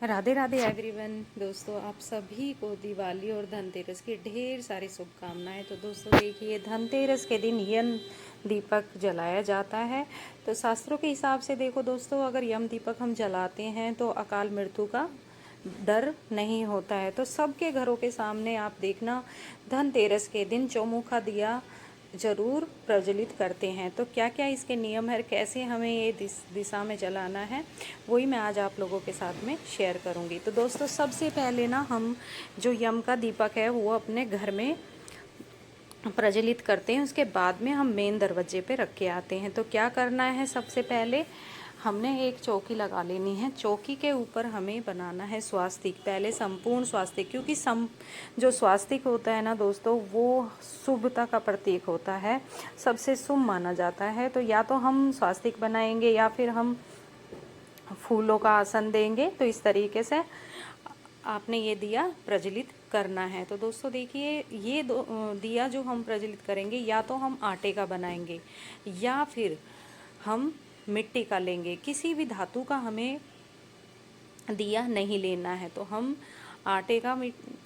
Radhe Radhe everyone. दोस्तों, आप सभी को दिवाली और धनतेरस की ढेर सारी शुभकामनाएं। तो दोस्तों देखिए, धनतेरस के दिन यम दीपक जलाया जाता है। तो शास्त्रों के हिसाब से देखो दोस्तों, अगर यम दीपक हम जलाते हैं तो अकाल मृत्यु का डर नहीं होता है। तो सबके घरों के सामने आप देखना, धनतेरस के दिन चौमुखा दिया ज़रूर प्रज्वलित करते हैं। तो क्या क्या इसके नियम है, कैसे हमें ये दिशा में जलाना है, वही मैं आज आप लोगों के साथ में शेयर करूंगी। तो दोस्तों, सबसे पहले ना हम जो यम का दीपक है वो अपने घर में प्रज्वलित करते हैं। उसके बाद में हम मेन दरवाजे पे रख के आते हैं। तो क्या करना है, सबसे पहले हमने एक चौकी लगा लेनी है। चौकी के ऊपर हमें बनाना है स्वास्तिक, पहले संपूर्ण स्वास्तिक, क्योंकि जो स्वास्तिक होता है ना दोस्तों, वो शुभता का प्रतीक होता है, सबसे शुभ माना जाता है। तो या तो हम स्वास्तिक बनाएंगे या फिर हम फूलों का आसन देंगे। तो इस तरीके से आपने ये दिया प्रज्वलित करना है। तो दोस्तों देखिए, ये दिया जो हम प्रज्वलित करेंगे, या तो हम आटे का बनाएंगे या फिर हम मिट्टी का लेंगे। किसी भी धातु का हमें दिया नहीं लेना है। तो हम आटे का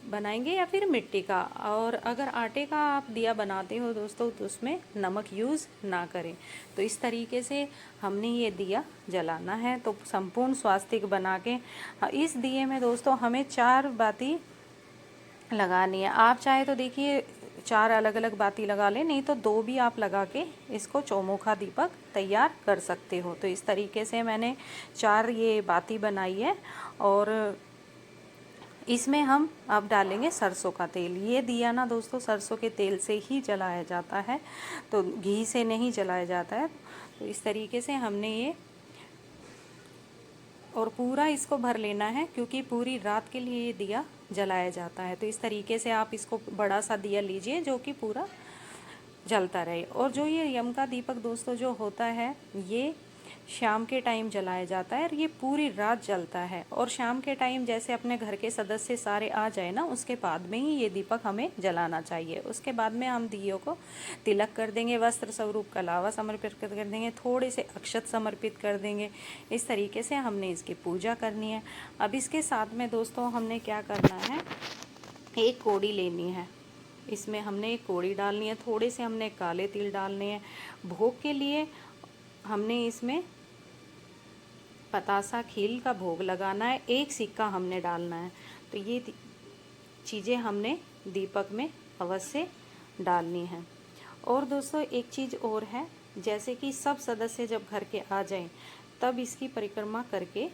बनाएंगे या फिर मिट्टी का। और अगर आटे का आप दिया बनाते हो दोस्तों, तो उसमें नमक यूज़ ना करें। तो इस तरीके से हमने ये दिया जलाना है। तो संपूर्ण स्वास्तिक बना के इस दिए में दोस्तों हमें 4 बाती लगानी है। आप चाहे तो देखिए 4 अलग अलग बाती लगा लें, नहीं तो 2 भी आप लगा के इसको चौमुखा दीपक तैयार कर सकते हो। तो इस तरीके से मैंने 4 ये बाती बनाई है। और इसमें हम अब डालेंगे सरसों का तेल। ये दिया ना दोस्तों सरसों के तेल से ही जलाया जाता है, तो घी से नहीं जलाया जाता है। तो इस तरीके से हमने ये, और पूरा इसको भर लेना है, क्योंकि पूरी रात के लिए ये दिया जलाया जाता है। तो इस तरीके से आप इसको बड़ा सा दिया लीजिए जो कि पूरा जलता रहे। और जो ये यम का दीपक दोस्तों जो होता है, ये शाम के टाइम जलाया जाता है और ये पूरी रात जलता है। और शाम के टाइम जैसे अपने घर के सदस्य सारे आ जाए ना, उसके बाद में ही ये दीपक हमें जलाना चाहिए। उसके बाद में हम दियों को तिलक कर देंगे, वस्त्र स्वरूप कलावा समर्पित कर देंगे, थोड़े से अक्षत समर्पित कर देंगे। इस तरीके से हमने इसकी पूजा करनी है। अब इसके साथ में दोस्तों हमने क्या करना है, एक कोड़ी लेनी है। इसमें हमने एक कोड़ी डालनी है, थोड़े से हमने काले तिल डालने हैं। भोग के लिए हमने इसमें पतासा खील का भोग लगाना है, एक सिक्का हमने डालना है। तो ये चीज़ें हमने दीपक में अवश्य डालनी है। और दोस्तों एक चीज़ और है, जैसे कि सब सदस्य जब घर के आ जाएं, तब इसकी परिक्रमा करके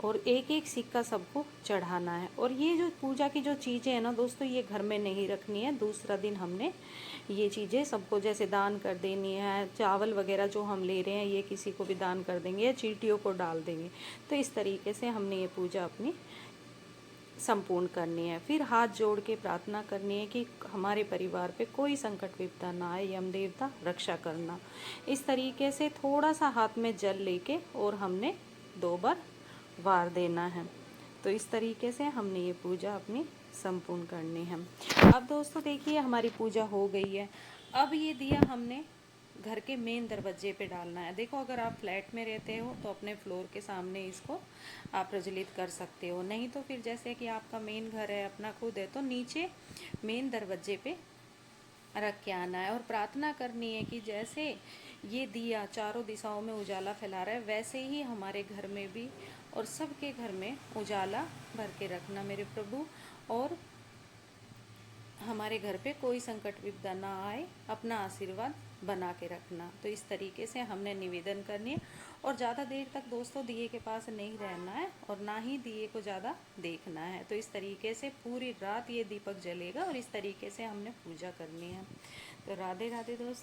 और एक एक सिक्का सबको चढ़ाना है। और ये जो पूजा की जो चीज़ें हैं ना दोस्तों, ये घर में नहीं रखनी है। दूसरा दिन हमने ये चीज़ें सबको जैसे दान कर देनी है। चावल वगैरह जो हम ले रहे हैं, ये किसी को भी दान कर देंगे या चींटियों को डाल देंगे। तो इस तरीके से हमने ये पूजा अपनी संपूर्ण करनी है। फिर हाथ जोड़ के प्रार्थना करनी है कि हमारे परिवार पे कोई संकट विपदा ना आए, यम देवता रक्षा करना। इस तरीके से थोड़ा सा हाथ में जल लेके और हमने 2 बार वार देना है। तो इस तरीके से हमने ये पूजा अपनी संपूर्ण करनी है। अब दोस्तों देखिए, हमारी पूजा हो गई है। अब ये दिया हमने घर के मेन दरवाजे पे डालना है। देखो, अगर आप फ्लैट में रहते हो तो अपने फ्लोर के सामने इसको आप प्रज्वलित कर सकते हो, नहीं तो फिर जैसे कि आपका मेन घर है, अपना खुद है, तो नीचे मेन दरवाजे पे रख के आना है। और प्रार्थना करनी है कि जैसे ये दिया चारों दिशाओं में उजाला फैला रहा है, वैसे ही हमारे घर में भी और सबके घर में उजाला भर के रखना मेरे प्रभु। और हमारे घर पे कोई संकट विपदा ना आए, अपना आशीर्वाद बना के रखना। तो इस तरीके से हमने निवेदन करनी है। और ज़्यादा देर तक दोस्तों दिए के पास नहीं रहना है और ना ही दिए को ज़्यादा देखना है। तो इस तरीके से पूरी रात ये दीपक जलेगा और इस तरीके से हमने पूजा करनी है। तो राधे राधे दोस्तों।